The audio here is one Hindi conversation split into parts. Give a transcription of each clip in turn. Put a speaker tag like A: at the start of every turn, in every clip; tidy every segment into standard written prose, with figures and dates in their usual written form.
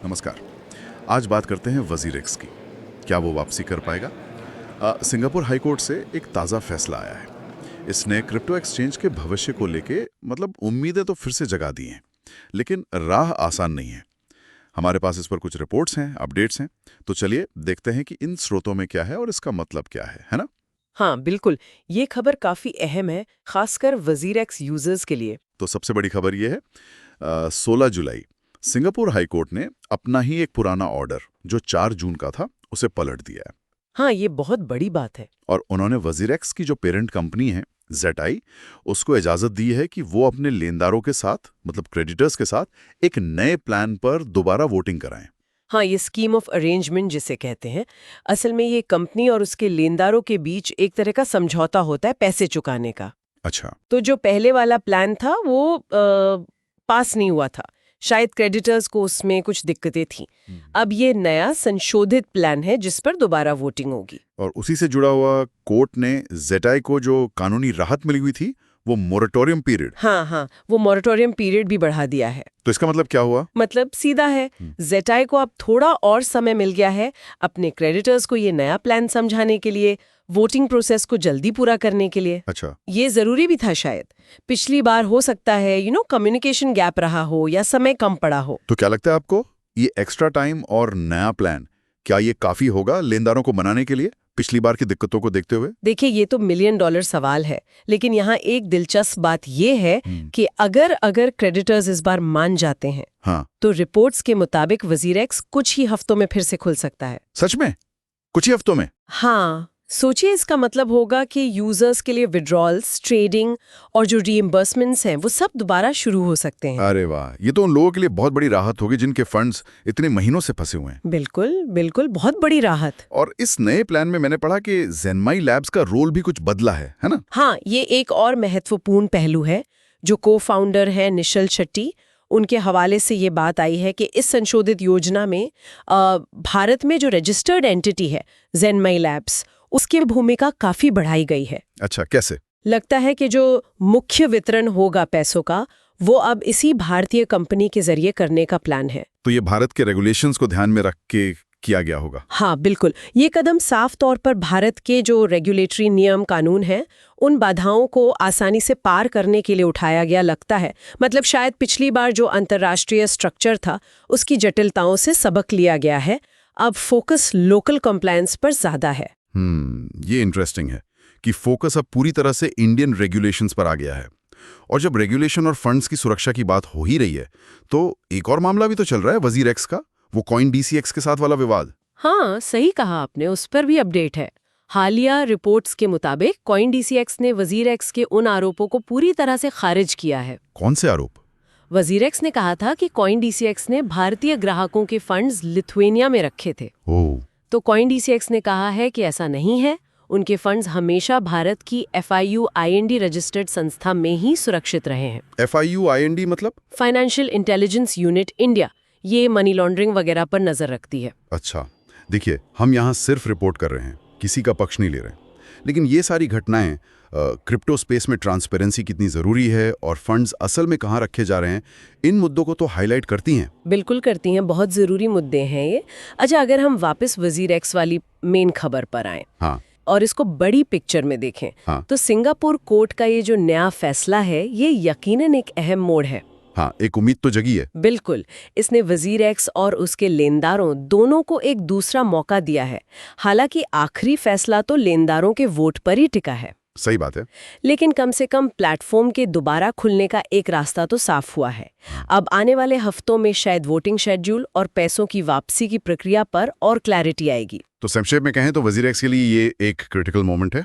A: नमस्कार। आज बात करते हैं वजीरेक्स की। क्या वो वापसी कर पाएगा? सिंगापुर हाई कोर्ट से एक ताज़ा फैसला आया है। इसने क्रिप्टो एक्सचेंज के भविष्य को लेके उम्मीदें तो फिर से जगा दी हैं, लेकिन राह आसान नहीं है। हमारे पास इस पर कुछ रिपोर्ट्स हैं, अपडेट्स हैं, तो चलिए देखते हैं कि इन स्रोतों में क्या है और इसका मतलब क्या है ना?
B: हाँ बिल्कुल, ये खबर काफी अहम है, खासकर वजीरेक्स यूजर्स के लिए।
A: तो सबसे बड़ी खबर यह है, 16 जुलाई सिंगापुर हाई कोर्ट ने अपना ही एक पुराना ऑर्डर जो 4 जून का था उसे पलट दिया है।
B: हाँ, ये बहुत बड़ी बात है।
A: और उन्होंने वजीरेक्स की जो पेरेंट कंपनी है ZTI, उसको इजाजत दी है कि वो अपने लेनदारों के साथ क्रेडिटर्स के साथ एक नए प्लान पर दोबारा वोटिंग कराएं।
B: हाँ, ये स्कीम ऑफ अरेंजमेंट जिसे कहते हैं, असल में ये कंपनी और उसके लेनदारों के बीच एक तरह का समझौता होता है पैसे चुकाने का।
A: अच्छा।
B: तो जो पहले वाला प्लान था वो पास नहीं हुआ था, शायद क्रेडिटर्स को उसमें कुछ दिक्कतें थीं। अब ये नया संशोधित प्लान है जिस पर दोबारा वोटिंग होगी।
A: और उसी से जुड़ा हुआ कोर्ट ने ZTI को जो कानूनी राहत मिली हुई थी, वो मोरेटोरियम पीरियड,
B: हाँ, वो मोरेटोरियम पीरियड भी बढ़ा दिया है।
A: तो इसका मतलब क्या हुआ?
B: मतलब सीधा है, ZTI को अब थोड़ा और समय मिल गया है अपने क्रेडिटर्स को ये नया प्लान समझाने के लिए, वोटिंग प्रोसेस को जल्दी पूरा करने के लिए।
A: अच्छा।
B: ये जरूरी भी था शायद। पिछली बार हो सकता है कम्युनिकेशन गैप रहा हो या समय कम पड़ा हो।
A: तो क्या लगता है आपको, ये एक्स्ट्रा टाइम और नया प्लान, क्या ये काफी होगा लेनदारों को मनाने के लिए पिछली बार की दिक्कतों को देखते हुए?
B: देखिए, ये तो $1 मिलियन सवाल है, लेकिन यहाँ एक दिलचस्प बात ये है कि अगर क्रेडिटर्स इस बार मान जाते हैं,
A: हाँ,
B: तो रिपोर्ट्स के मुताबिक वजीरेक्स कुछ ही हफ्तों में फिर से खुल सकता है।
A: सच में? कुछ ही हफ्तों में?
B: हाँ, सोचिए, इसका मतलब होगा कि यूजर्स के लिए विड्रॉल्स, ट्रेडिंग और जो रीइंबर्समेंट्स हैं वो सब दोबारा शुरू हो सकते हैं।
A: अरे वाह, ये तो उन लोगों के लिए बहुत बड़ी राहत होगी जिनके फंड्स इतने महीनों से फंसे हुए हैं।
B: बिल्कुल, बहुत बड़ी राहत।
A: और इस नए प्लान में मैंने पढ़ा कि ज़ेनमाई लैब्स का रोल भी कुछ बदला है ना?
B: हाँ, ये एक और महत्वपूर्ण पहलू है। जो को-फाउंडर है निश्चल शेट्टी, उनके हवाले से ये बात आई है कि इस संशोधित योजना में भारत में जो रजिस्टर्ड एंटिटी है ज़ेनमाई लैब्स, उसकी भूमिका काफी बढ़ाई गई है।
A: अच्छा, कैसे?
B: लगता है कि जो मुख्य वितरण होगा पैसों का, वो अब इसी भारतीय कंपनी के जरिए करने का प्लान है।
A: तो ये भारत के रेगुलेशंस को ध्यान में रख के किया गया होगा?
B: हाँ बिल्कुल, ये कदम साफ तौर पर भारत के जो रेगुलेटरी नियम कानून हैं, उन बाधाओं को आसानी से पार करने के लिए उठाया गया लगता है। शायद पिछली बार जो अंतर्राष्ट्रीय स्ट्रक्चर था, उसकी जटिलताओं से सबक लिया गया है। अब फोकस लोकल कंप्लायंस पर ज्यादा है।
A: ये इंटरेस्टिंग है कि फोकस अब पूरी तरह से इंडियन रेगुलेशंस पर आ गया है। और जब रेगुलेशन और फंड्स की सुरक्षा की बात हो ही रही है, तो एक और मामला भी तो चल रहा है वजीरेक्स का, वो CoinDCX के साथ वाला विवाद।
B: हाँ, सही कहा आपने, उस पर भी अपडेट है। हालिया रिपोर्ट्स के मुताबिक CoinDCX ने वजीरेक्स के उन आरोपों को पूरी तरह से खारिज किया है।
A: कौन से आरोप?
B: वजीरेक्स ने कहा था कि CoinDCX ने भारतीय ग्राहकों के फंड्स लिथुएनिया में रखे थे। तो CoinDCX ने कहा है कि ऐसा नहीं है, उनके फंड्स हमेशा भारत की FIU-IND रजिस्टर्ड संस्था में ही सुरक्षित रहे हैं।
A: FIU-IND मतलब?
B: Financial intelligence unit India. ये मनी लॉन्ड्रिंग वगैरह पर नजर रखती है।
A: अच्छा, देखिए, हम यहाँ सिर्फ रिपोर्ट कर रहे हैं, किसी का पक्ष नहीं ले रहे, लेकिन ये सारी घटनाएं क्रिप्टो स्पेस में ट्रांसपेरेंसी कितनी ज़रूरी है और फंड्स असल में कहाँ रखे जा रहे हैं, इन मुद्दों को तो हाईलाइट करती हैं।
B: बिल्कुल करती हैं, बहुत ज़रूरी मुद्दे हैं ये। अच्छा, अगर हम वापस वजीरेक्स वाली मेन खबर पर आएं,
A: हाँ,
B: और इसको बड़ी पिक्चर में देखें,
A: हाँ,
B: तो सिंगापुर कोर्ट का ये जो नया फैसला है, ये यकीनन एक अहम मोड़ है।
A: हाँ, एक उम्मीद तो जगी है।
B: बिल्कुल, इसने वजीरेक्स और उसके लेनदारों दोनों को एक दूसरा मौका दिया है। हालांकि आखिरी फैसला तो लेनदारों के वोट पर ही टिका है।
A: सही बात है,
B: लेकिन कम से कम प्लेटफॉर्म के दोबारा खुलने का एक रास्ता तो साफ हुआ है। अब आने वाले हफ्तों में शायद वोटिंग शेड्यूल और पैसों की वापसी की प्रक्रिया पर और क्लैरिटी आएगी।
A: तो संक्षेप में कहें तो वजीरेक्स के लिए ये एक क्रिटिकल मोमेंट है।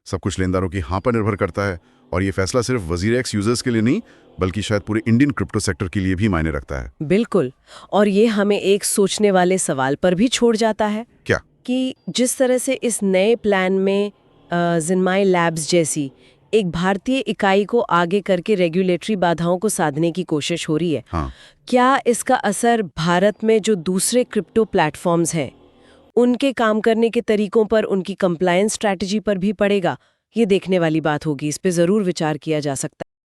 A: सब कुछ लेनदारों की हाँ पर निर्भर करता है, और ये फैसला सिर्फ वजीरेक्स यूजर्स के लिए नहीं, बल्कि शायद पूरे इंडियन क्रिप्टो सेक्टर के लिए भी मायने रखता है।
B: बिल्कुल, और ये हमें एक सोचने वाले सवाल पर भी छोड़ जाता है।
A: क्या?
B: कि जिस तरह से इस नए प्लान में ज़ेनमाई लैब्स जैसी एक भारतीय इकाई को आगे करके रेगुलेटरी बाधाओं को साधने की कोशिश हो रही है,
A: हाँ,
B: क्या इसका असर भारत में जो दूसरे क्रिप्टो प्लेटफॉर्म्स हैं, उनके काम करने के तरीकों पर, उनकी कंप्लायंस स्ट्रैटेजी पर भी पड़ेगा? ये देखने वाली बात होगी, इस पे ज़रूर विचार किया जा सकता है।